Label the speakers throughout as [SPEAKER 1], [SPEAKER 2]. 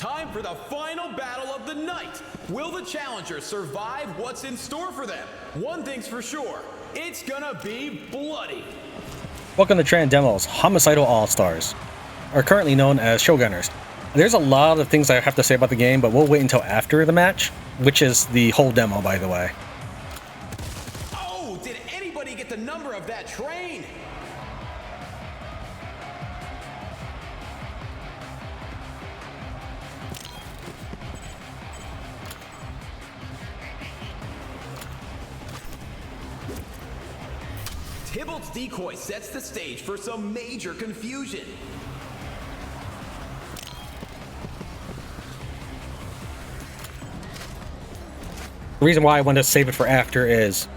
[SPEAKER 1] Time for the final battle of the night. Will the challengers survive what's in store for them? One thing's for sure, it's gonna be bloody.
[SPEAKER 2] Welcome to Tran Demo's Homicidal All-Stars, or currently known as Showgunners. There's a lot of things I have to say about the game, but we'll wait until after the match, which is the whole demo, by the way.
[SPEAKER 1] Oh, did anybody get the number of that train? Tybalt's decoy sets the stage for some major confusion.
[SPEAKER 2] The reason why I wanted to save it for after is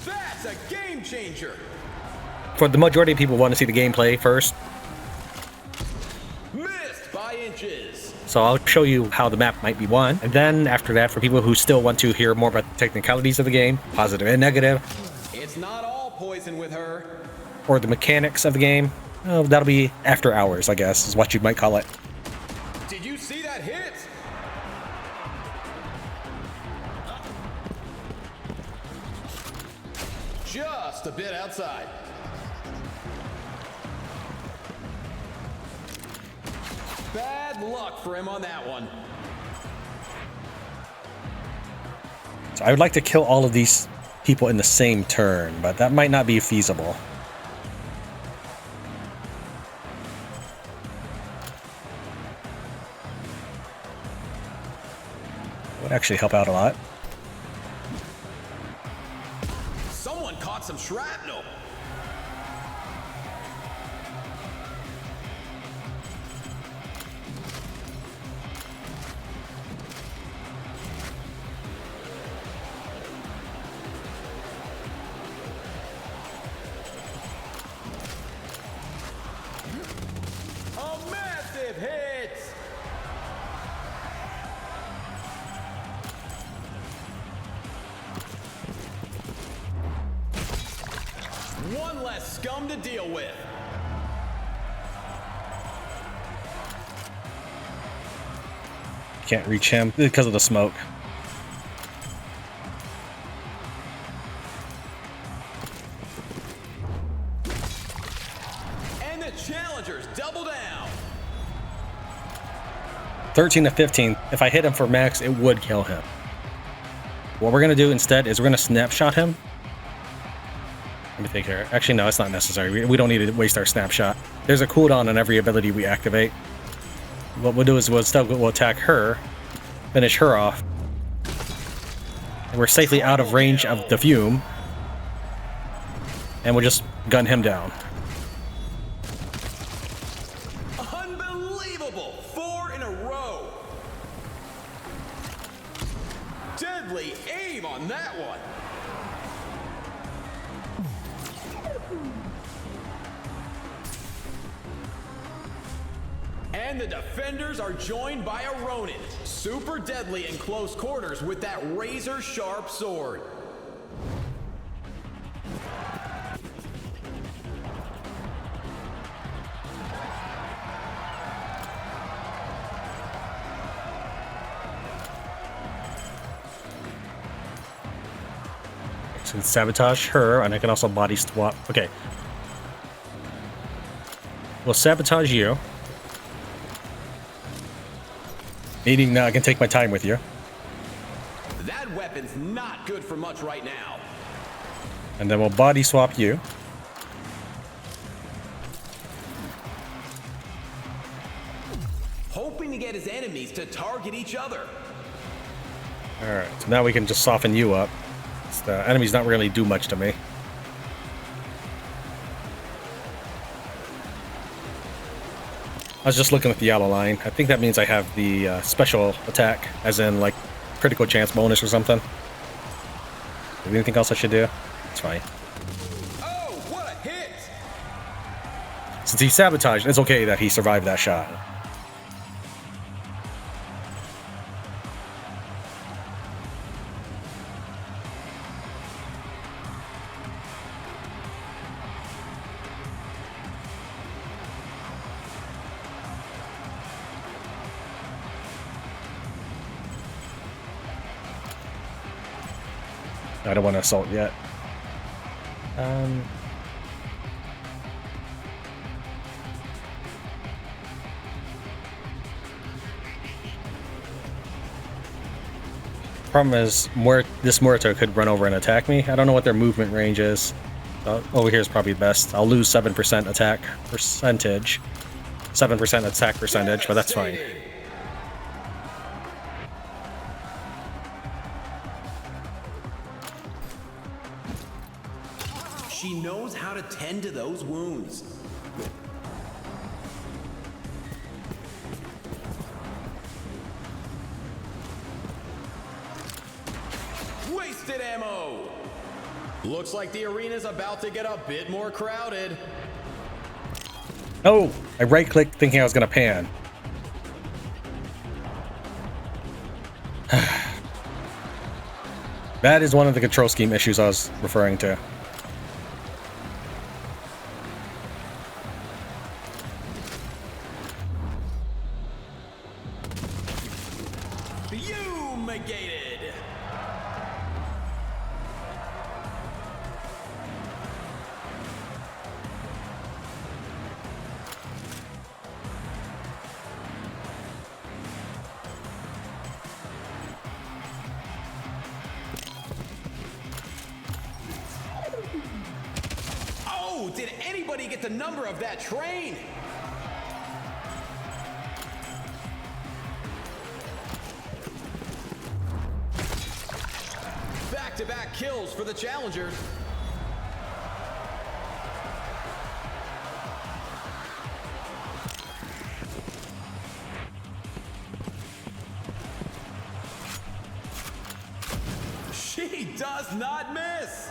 [SPEAKER 1] That's a game changer.
[SPEAKER 2] for the majority of people want to see the gameplay first.
[SPEAKER 1] Missed by inches.
[SPEAKER 2] So I'll show you how the map might be won. And then after that, for people who still want to hear more about the technicalities of the game, positive and negative,
[SPEAKER 1] It's not all poison with her.
[SPEAKER 2] or the mechanics of the game, that'll be after hours, I guess, is what you might call it.
[SPEAKER 1] Did you see that hit? Just a bit outside. Bad luck for him on that one.
[SPEAKER 2] So I would like to kill all of these people in the same turn, but that might not be feasible. Would actually help out a lot.
[SPEAKER 1] Someone caught some shrapnel. A massive hit. One less scum to deal with.
[SPEAKER 2] Can't reach him because of the smoke.
[SPEAKER 1] And the challengers double down.
[SPEAKER 2] 13 to 15. If I hit him for max, it would kill him. What we're going to do instead is we're going to snapshot him. Let me think here. Actually, no, it's not necessary. We don't need to waste our snapshot. There's a cooldown on every ability we activate. What we'll do is we'll attack her, finish her off. And we're safely out of range of the fume. And we'll just gun him down.
[SPEAKER 1] Unbelievable! 4 in a row. Deadly aim on that one. And the defenders are joined by a Ronin. Super deadly in close quarters with that razor-sharp sword.
[SPEAKER 2] So sabotage her, and I can also body swap. Okay. We'll sabotage you. Meaning now I can take my time with you.
[SPEAKER 1] That weapon's not good for much right now.
[SPEAKER 2] And then we'll body swap you.
[SPEAKER 1] Hoping to get his enemies to target each other.
[SPEAKER 2] Alright, so now we can just soften you up. The enemies not really do much to me. I was just looking at the yellow line. I think that means I have the special attack, as in like critical chance bonus or something. Anything else I should do? It's fine.
[SPEAKER 1] Oh, what a hit!
[SPEAKER 2] Since he sabotaged, it's okay that he survived that shot. I don't want to assault yet. Problem is, this Muerto could run over and attack me. I don't know what their movement range is. Over here is probably best. I'll lose 7% attack percentage. 7% attack percentage, but that's fine.
[SPEAKER 1] She knows how to tend to those wounds. Wasted ammo! Looks like the arena's about to get a bit more crowded.
[SPEAKER 2] Oh! I right-clicked thinking I was gonna pan. That is one of the control scheme issues I was referring to.
[SPEAKER 1] Fumigated! Oh, did anybody get the number of that train? Back-to-back kills for the challengers. She does not miss.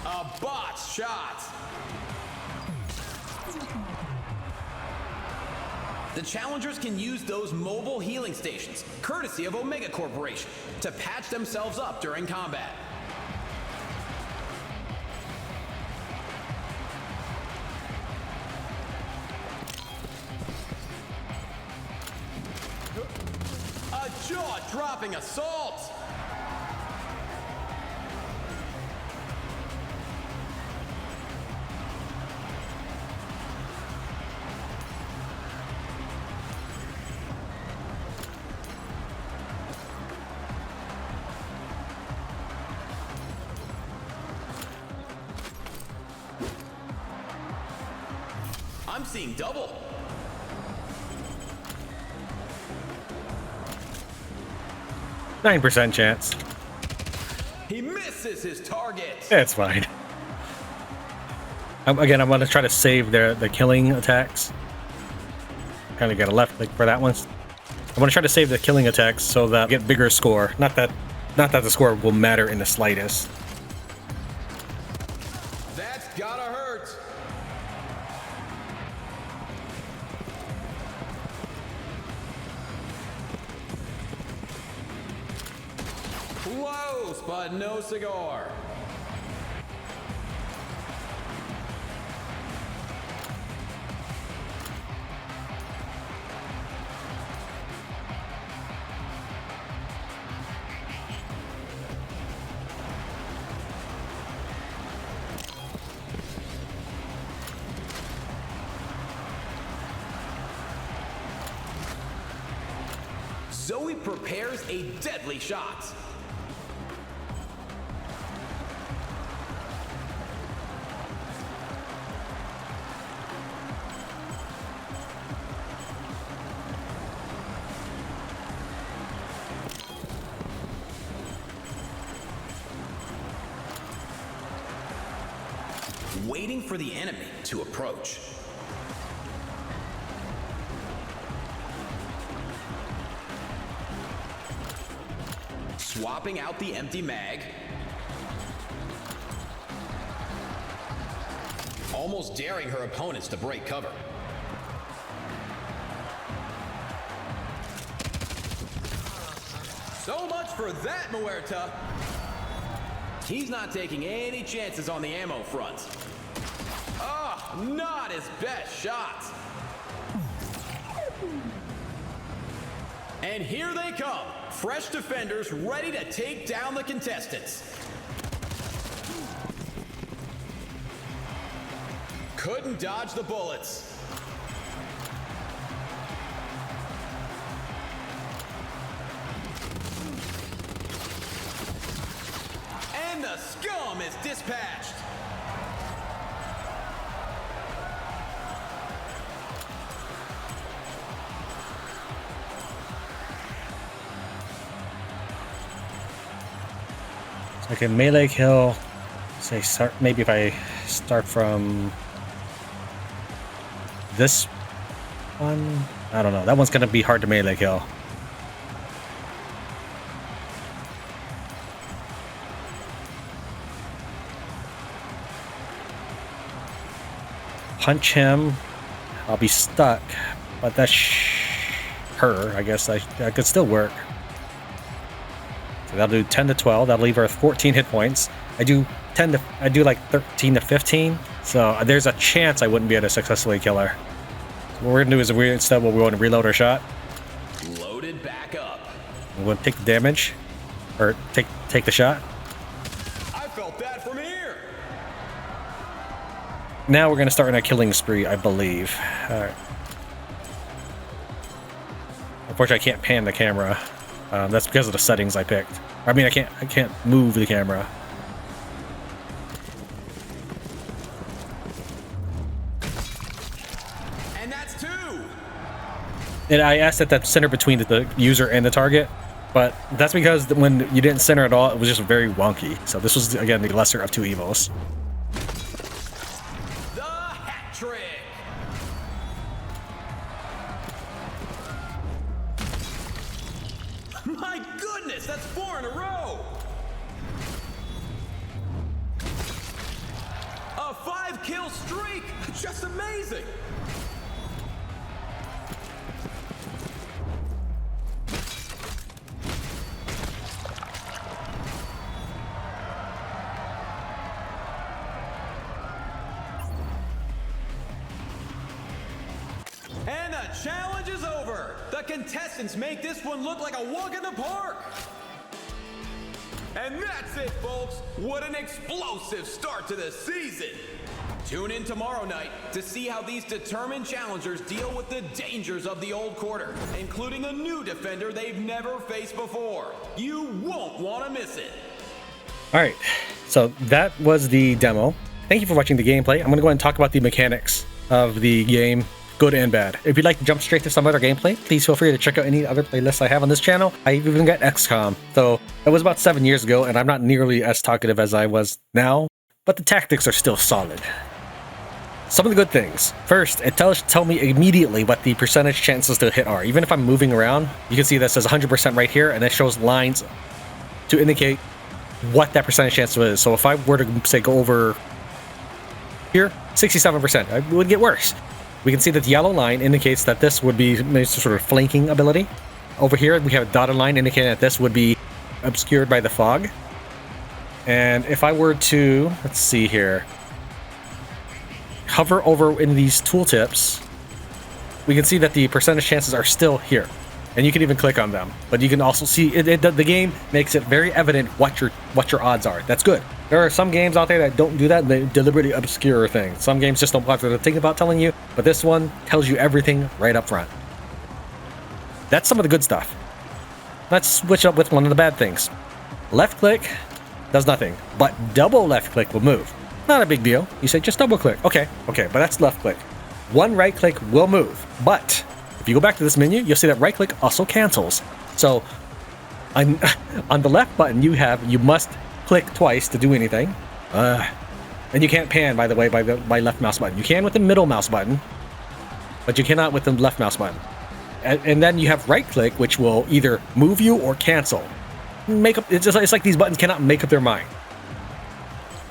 [SPEAKER 1] A botched shot. The challengers can use those mobile healing stations, courtesy of Omega Corporation, to patch themselves up during combat. A jaw-dropping assault! I'm seeing double.
[SPEAKER 2] %9 chance.
[SPEAKER 1] He misses his target.
[SPEAKER 2] It's fine. Again, I'm going to try to save the killing attacks. Kind of got a left click for that one. I want to try to save the killing attacks so that I get bigger score. Not that the score will matter in the slightest.
[SPEAKER 1] That's gotta hurt. Close, but no cigar. Zoe prepares a deadly shot. Waiting for the enemy to approach. Swapping out the empty mag. Almost daring her opponents to break cover. So much for that, Muerta. He's not taking any chances on the ammo front. Ah, not his best shot. And here they come, fresh defenders ready to take down the contestants. Couldn't dodge the bullets. And the scum is dispatched.
[SPEAKER 2] So I can melee kill. Say start. Maybe if I start from this one, I don't know. That one's gonna be hard to melee kill. Punch him. I'll be stuck, but that's her. I guess that could still work. So that'll do 10 to 12. That'll leave her with 14 hit points. I do like 13 to 15. So there's a chance I wouldn't be able to successfully kill her. So what we're gonna do is instead we're going to reload our shot.
[SPEAKER 1] Loaded back up.
[SPEAKER 2] We're going to take the damage, or take the shot.
[SPEAKER 1] I felt that from here.
[SPEAKER 2] Now we're gonna start on a killing spree, I believe. All right. Unfortunately, I can't pan the camera. That's because of the settings I picked. I mean, I can't move the camera.
[SPEAKER 1] And that's 2.
[SPEAKER 2] And I asked at that center between the user and the target, but that's because when you didn't center at all, it was just very wonky. So this was, again, the lesser of two evils.
[SPEAKER 1] The hat trick. My goodness, that's 4 in a row. A 5-kill streak. Just amazing. And the challenge is over. The contestants make this one look like a walk in the park. And that's it, folks. What an explosive start to the season. Tune in tomorrow night to see how these determined challengers deal with the dangers of the old quarter, including a new defender they've never faced before. You won't want to miss it.
[SPEAKER 2] All right, so that was the demo. Thank you for watching the gameplay. I'm going to go ahead and talk about the mechanics of the game, good and bad. If you'd like to jump straight to some other gameplay, please feel free to check out any other playlists I have on this channel. I even got XCOM, so that was about 7 years ago, and I'm not nearly as talkative as I was now, but the tactics are still solid. Some of the good things. First, it tell me immediately what the percentage chances to hit are. Even if I'm moving around, you can see that says 100% right here, and it shows lines to indicate what that percentage chance is. So if I were to, say, go over here, 67%, it would get worse. We can see that the yellow line indicates that this would be some sort of flanking ability. Over here, we have a dotted line indicating that this would be obscured by the fog. And if I were to, let's see here, hover over in these tooltips, we can see that the percentage chances are still here. And you can even click on them. But you can also see, the game makes it very evident what your odds are. That's good. There are some games out there that don't do that, and they deliberately obscure things. Some games just don't bother to think about telling you, but this one tells you everything right up front. That's some of the good stuff. Let's switch up with one of the bad things. Left click does nothing, but double left click will move. Not a big deal. You say just double click. Okay, but that's left click. One right click will move, but if you go back to this menu, you'll see that right click also cancels. So on the left button, you must click twice to do anything. And you can't pan, by the way, by left mouse button. You can with the middle mouse button, but you cannot with the left mouse button. And then you have right click, which will either move you or cancel. It's like these buttons cannot make up their mind.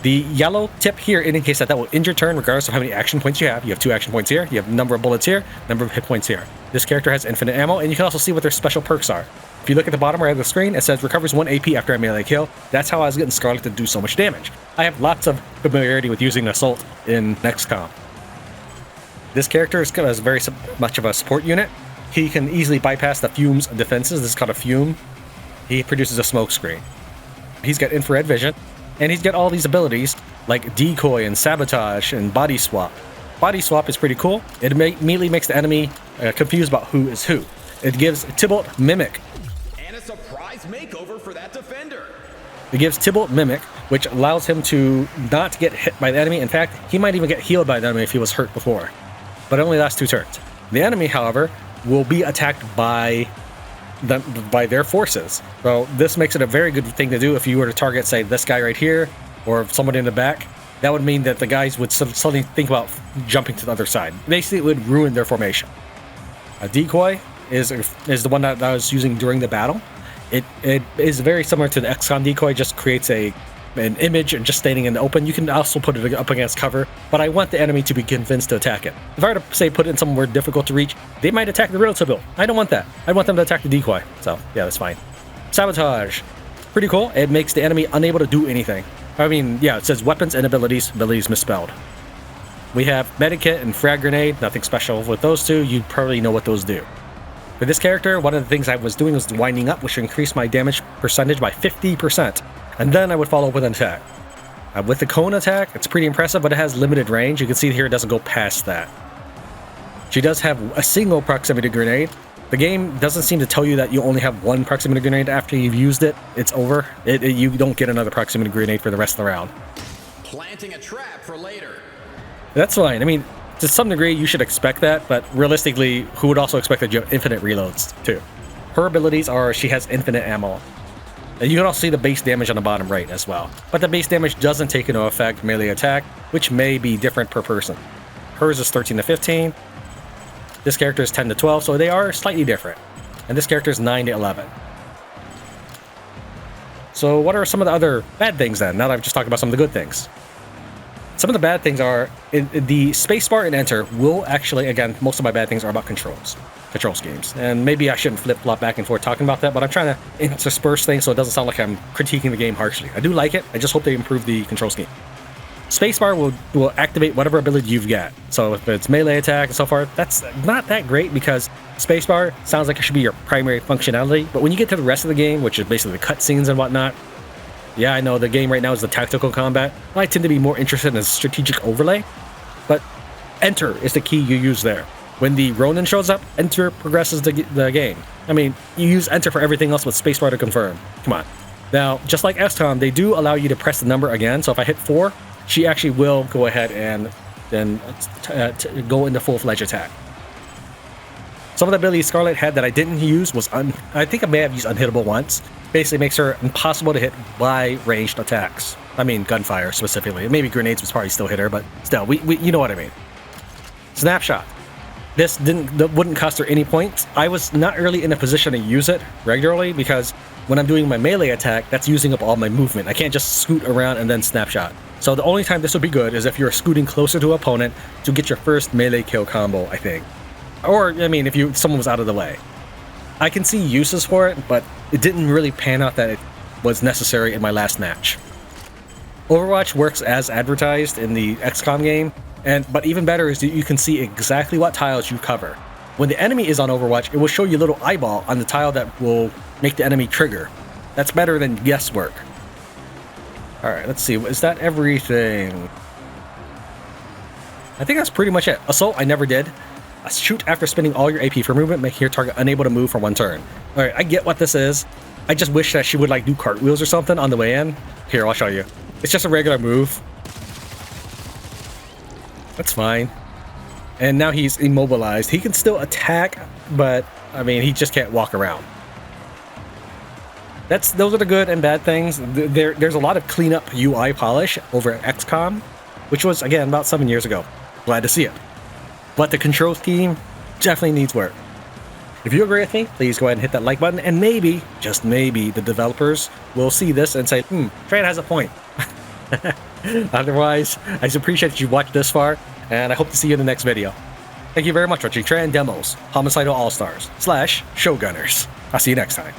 [SPEAKER 2] The yellow tip here indicates that will end your turn regardless of how many action points you have. You have 2 action points here, you have number of bullets here, number of hit points here. This character has infinite ammo, and you can also see what their special perks are. If you look at the bottom right of the screen, it says recovers 1 AP after a melee kill. That's how I was getting Scarlet to do so much damage. I have lots of familiarity with using Assault in XCOM. This character is very much of a support unit. he can easily bypass the fume's defenses. This is called a fume. He produces a smoke screen. He's got infrared vision, and he's got all these abilities like decoy and sabotage and body swap. Body swap is pretty cool. It immediately makes the enemy confused about who is who. It gives Tybalt Mimic.
[SPEAKER 1] And a surprise makeover for that defender.
[SPEAKER 2] It gives Tybalt Mimic, which allows him to not get hit by the enemy. In fact, he might even get healed by the enemy if he was hurt before. But it only lasts 2 turns. The enemy, however, will be attacked by their forces. So this makes it a very good thing to do if you were to target, say, this guy right here, or somebody in the back. That would mean that the guys would suddenly think about jumping to the other side. Basically, it would ruin their formation. A decoy is the one that I was using during the battle. It is very similar to the XCOM decoy, just creates an image and just standing in the open. You can also put it up against cover, but I want the enemy to be convinced to attack it. If I were to, say, put it in somewhere difficult to reach, they might attack the real Tybalt. I don't want that. I want them to attack the decoy. So, yeah, that's fine. Sabotage. Pretty cool. It makes the enemy unable to do anything. I mean, yeah, it says weapons and abilities. Abilities misspelled. We have Medikit and Frag Grenade. Nothing special with those two. You probably know what those do. For this character, one of the things I was doing was winding up, which increased my damage percentage by 50%. And then I would follow up with an attack. With the cone attack, it's pretty impressive, but it has limited range. You can see here it doesn't go past that. She does have a single proximity grenade. The game doesn't seem to tell you that you only have one proximity grenade after you've used it. It's over. You don't get another proximity grenade for the rest of the round.
[SPEAKER 1] Planting a trap for later.
[SPEAKER 2] That's fine. I mean, to some degree, you should expect that, but realistically, who would also expect that you have infinite reloads, too? Her abilities are she has infinite ammo. And you can also see the base damage on the bottom right as well. But the base damage doesn't take into effect melee attack, which may be different per person. Hers is 13 to 15. This character is 10 to 12, so they are slightly different. And this character is 9 to 11. So what are some of the other bad things then, now that I've just talked about some of the good things? Some of the bad things are, the spacebar and enter will actually, again, most of my bad things are about control schemes. And maybe I shouldn't flip-flop back and forth talking about that, but I'm trying to intersperse things so it doesn't sound like I'm critiquing the game harshly. I do like it, I just hope they improve the control scheme. Spacebar will activate whatever ability you've got. So if it's melee attack and so forth, that's not that great because spacebar sounds like it should be your primary functionality. But when you get to the rest of the game, which is basically the cutscenes and whatnot, yeah, I know the game right now is the tactical combat. I tend to be more interested in the strategic overlay, but enter is the key you use there. When the Ronin shows up, enter progresses the game. I mean, you use enter for everything else with spacebar to confirm. Come on. Now, just like XCOM, they do allow you to press the number again. So if I hit 4, she actually will go ahead and then go into full-fledged attack. Some of the abilities Scarlet had that I didn't use was, I think I may have used Unhittable once. Basically makes her impossible to hit by ranged attacks. I mean, gunfire specifically. Maybe grenades would probably still hit her, but still, you know what I mean. Snapshot. This wouldn't cost her any points. I was not really in a position to use it regularly because when I'm doing my melee attack, that's using up all my movement. I can't just scoot around and then snapshot. So the only time this would be good is if you're scooting closer to an opponent to get your first melee kill combo, I think. Or, I mean, if someone was out of the way. I can see uses for it, but it didn't really pan out that it was necessary in my last match. Overwatch works as advertised in the XCOM game, but even better is that you can see exactly what tiles you cover. When the enemy is on Overwatch, it will show you a little eyeball on the tile that will make the enemy trigger. That's better than guesswork. Alright, let's see. Is that everything? I think that's pretty much it. Assault, I never did. Shoot after spending all your AP for movement, making your target unable to move for 1 turn. Alright, I get what this is. I just wish that she would like do cartwheels or something on the way in. Here, I'll show you. It's just a regular move. That's fine. And now he's immobilized. He can still attack, but, I mean, he just can't walk around. Those are the good and bad things. There's a lot of cleanup UI polish over at XCOM, which was, again, about 7 years ago. Glad to see it. But the control scheme definitely needs work. If you agree with me, please go ahead and hit that like button, and maybe, just maybe, the developers will see this and say, Tran has a point. Otherwise, I just appreciate that you watched this far, and I hope to see you in the next video. Thank you very much for watching Tran Demos, Homicidal All-Stars / Showgunners. I'll see you next time.